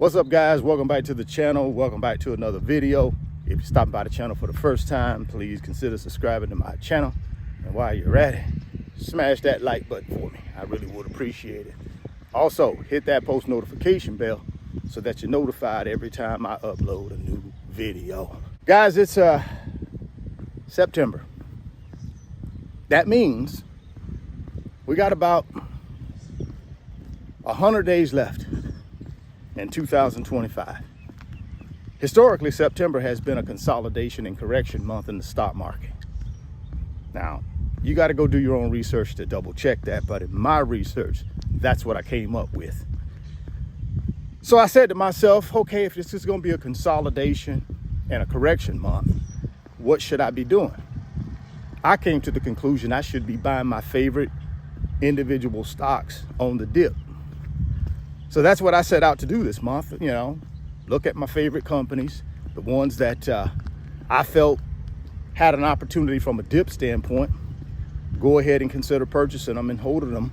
What's up, guys? Welcome back to the channel. Welcome back to another video. If you're stopping by the channel for the first time, please consider subscribing to my channel. And while you're at it, smash that like button for me. I really would appreciate it. Also, hit that post notification bell so that you're notified every time I upload a new video. Guys, it's September. That means we got about 100 days left in 2025. Historically, September has been a consolidation and correction month in the stock market. Now, you got to go do your own research to double check that, but in my research, that's what I came up with. So I said to myself, okay, if this is going to be a consolidation and a correction month, what should I be doing? I came to the conclusion I should be buying my favorite individual stocks on the dip. So that's what I set out to do this month. You know, look at my favorite companies, the ones that I felt had an opportunity from a dip standpoint, go ahead and consider purchasing them and holding them,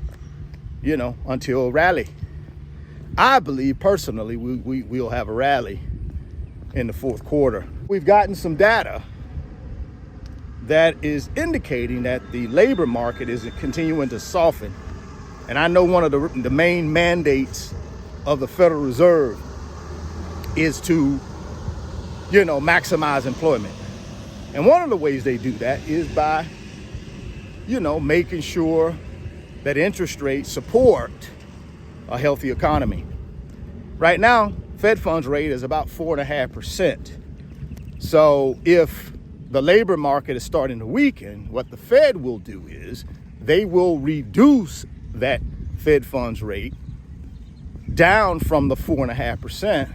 you know, until a rally. I believe personally we'll have a rally in the fourth quarter. We've gotten some data that is indicating that the labor market is continuing to soften. And I know one of the main mandates of the Federal Reserve is to, you know, maximize employment. And one of the ways they do that is by, you know, making sure that interest rates support a healthy economy. Right now, Fed funds rate is about 4.5%. So if the labor market is starting to weaken, what the Fed will do is they will reduce that Fed funds rate down from the 4.5%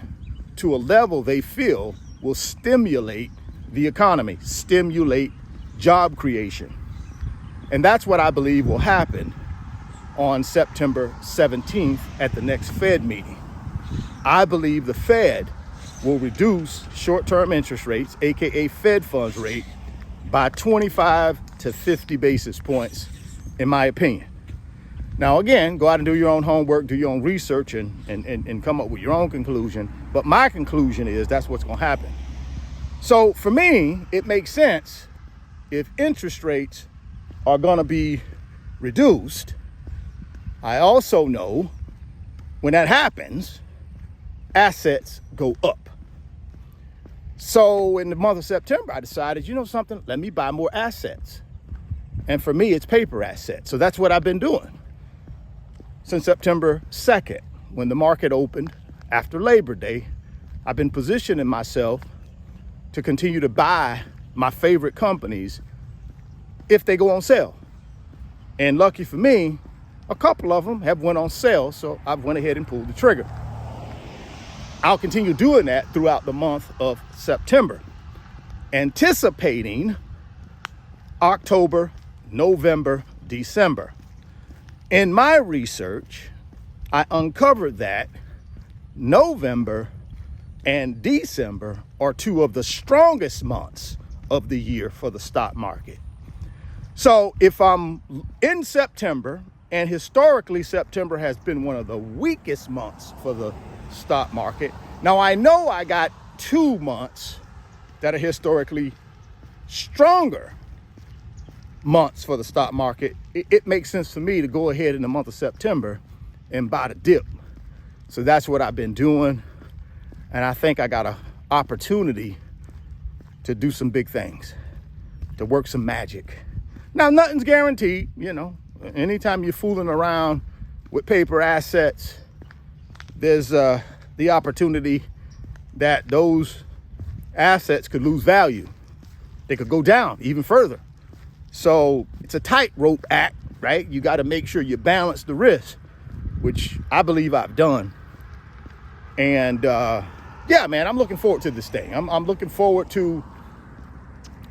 to a level they feel will stimulate the economy, stimulate job creation. And that's what I believe will happen on September 17th at the next Fed meeting. I believe the Fed will reduce short-term interest rates, aka Fed funds rate, by 25 to 50 basis points, in my opinion. Now, again, go out and do your own homework, do your own research, and come up with your own conclusion. But my conclusion is that's what's going to happen. So for me, it makes sense if interest rates are going to be reduced. I also know when that happens, assets go up. So in the month of September, I decided, you know something, let me buy more assets. And for me, it's paper assets. So that's what I've been doing since September 2nd, when the market opened after Labor Day. I've been positioning myself to continue to buy my favorite companies if they go on sale. And lucky for me, a couple of them have went on sale, so I went ahead and pulled the trigger. I'll continue doing that throughout the month of September, anticipating October, November, December. In my research, I uncovered that November and December are two of the strongest months of the year for the stock market. So if I'm in September, and historically September has been one of the weakest months for the stock market. Now I know I got 2 months that are historically stronger months for the stock market. It makes sense for me to go ahead in the month of September and buy the dip. So that's what I've been doing. And I think I got an opportunity to do some big things, to work some magic. Now, nothing's guaranteed, you know. Anytime you're fooling around with paper assets, there's the opportunity that those assets could lose value. They could go down even further. So it's a tightrope act, right? You got to make sure you balance the risk, which I believe I've done. And yeah, man, I'm looking forward to this thing. I'm looking forward to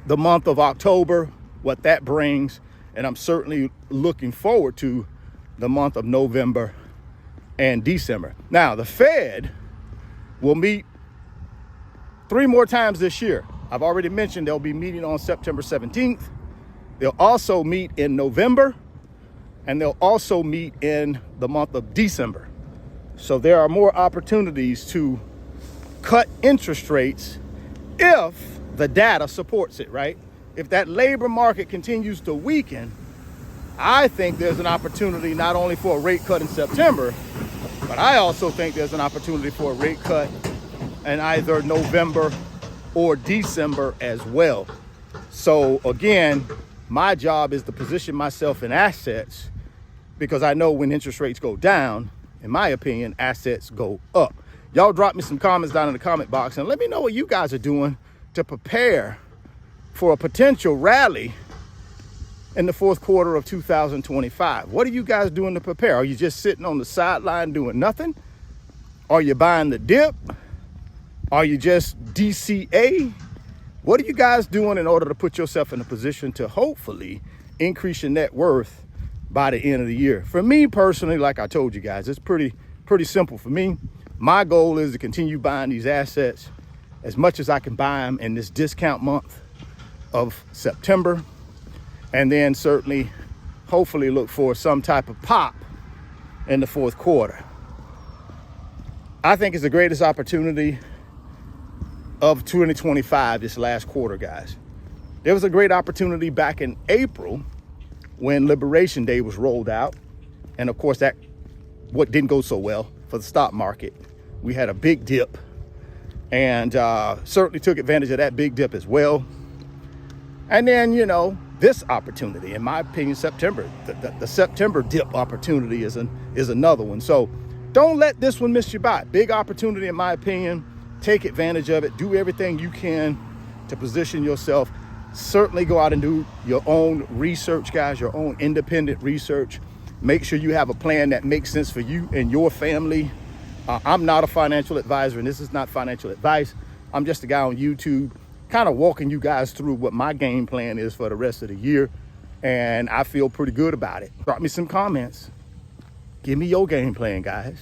the month of October, what that brings. And I'm certainly looking forward to the month of November and December. Now, the Fed will meet 3 more times this year. I've already mentioned they'll be meeting on September 17th. They'll also meet in November, and they'll also meet in the month of December. So there are more opportunities to cut interest rates if the data supports it, right? If that labor market continues to weaken, I think there's an opportunity not only for a rate cut in September, but I also think there's an opportunity for a rate cut in either November or December as well. So again, my job is to position myself in assets, because I know when interest rates go down, in my opinion, assets go up. Y'all drop me some comments down in the comment box and let me know what you guys are doing to prepare for a potential rally in the fourth quarter of 2025. What are you guys doing to prepare? Are you just sitting on the sideline doing nothing? Are you buying the dip? Are you just DCA? What are you guys doing in order to put yourself in a position to hopefully increase your net worth by the end of the year? For me personally, like I told you guys, it's pretty simple for me. My goal is to continue buying these assets as much as I can buy them in this discount month of September. And then certainly, hopefully look for some type of pop in the fourth quarter. I think it's the greatest opportunity of 2025, this last quarter, guys. There was a great opportunity back in April when Liberation Day was rolled out. And of course, what didn't go so well for the stock market. We had a big dip, and certainly took advantage of that big dip as well. And then, this opportunity, in my opinion, September, the September dip opportunity is another one. So don't let this one miss you by. Big opportunity, in my opinion. Take advantage of it. Do everything you can to position yourself. Certainly go out and do your own research, guys, your own independent research. Make sure you have a plan that makes sense for you and your family. I'm not a financial advisor, and this is not financial advice. I'm just a guy on YouTube kind of walking you guys through what my game plan is for the rest of the year. And I feel pretty good about it. Drop me some comments. Give me your game plan, guys.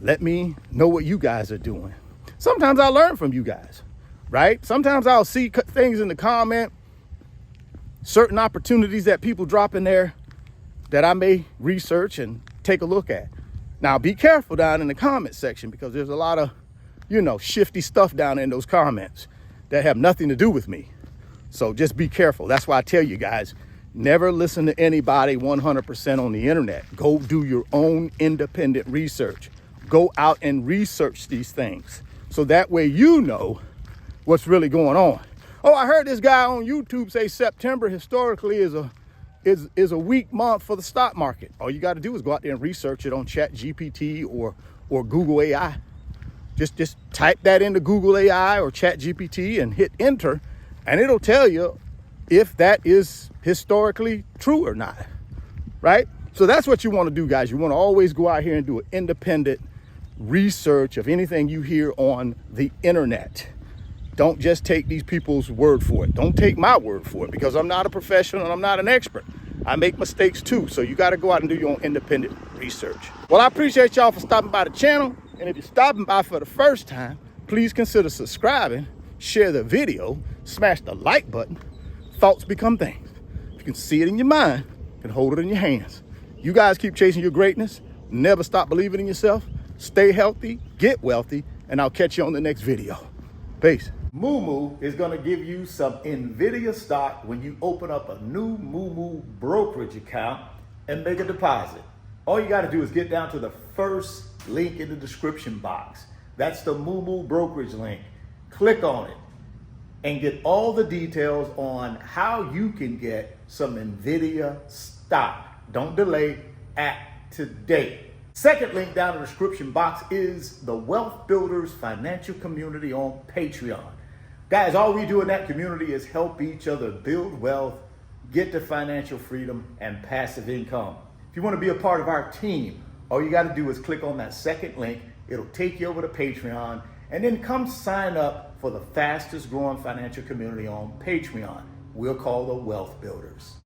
Let me know what you guys are doing. Sometimes I learn from you guys, right? Sometimes I'll see things in the comment, certain opportunities that people drop in there that I may research and take a look at. Now, be careful down in the comment section, because there's a lot of, shifty stuff down in those comments that have nothing to do with me. So just be careful. That's why I tell you guys, never listen to anybody 100% on the internet. Go do your own independent research. Go out and research these things, so that way you know what's really going on. Oh, I heard this guy on YouTube say September historically is a weak month for the stock market. All you got to do is go out there and research it on ChatGPT or Google AI. Just type that into Google AI or ChatGPT and hit enter, and it'll tell you if that is historically true or not, right? So that's what you want to do, guys. You want to always go out here and do an independent research of anything you hear on the internet. Don't just take these people's word for it. Don't take my word for it, because I'm not a professional and I'm not an expert. I make mistakes too. So you got to go out and do your own independent research. Well, I appreciate y'all for stopping by the channel. And if you're stopping by for the first time, please consider subscribing, share the video, smash the like button. Thoughts become things. If you can see it in your mind, you can hold it in your hands. You guys keep chasing your greatness. Never stop believing in yourself. Stay healthy, get wealthy, and I'll catch you on the next video. Peace. Moo is going to give you some NVIDIA stock when you open up a new Moo brokerage account and make a deposit. All you got to do is get down to the first link in the description box. That's the Moo brokerage link. Click on it and get all the details on how you can get some NVIDIA stock. Don't delay, act today. Second link down in the description box is the Wealth Builders Financial Community on Patreon. Guys, all we do in that community is help each other build wealth, get to financial freedom and passive income. If you want to be a part of our team, all you got to do is click on that second link. It'll take you over to Patreon, and then come sign up for the fastest growing financial community on Patreon. We'll call the Wealth Builders.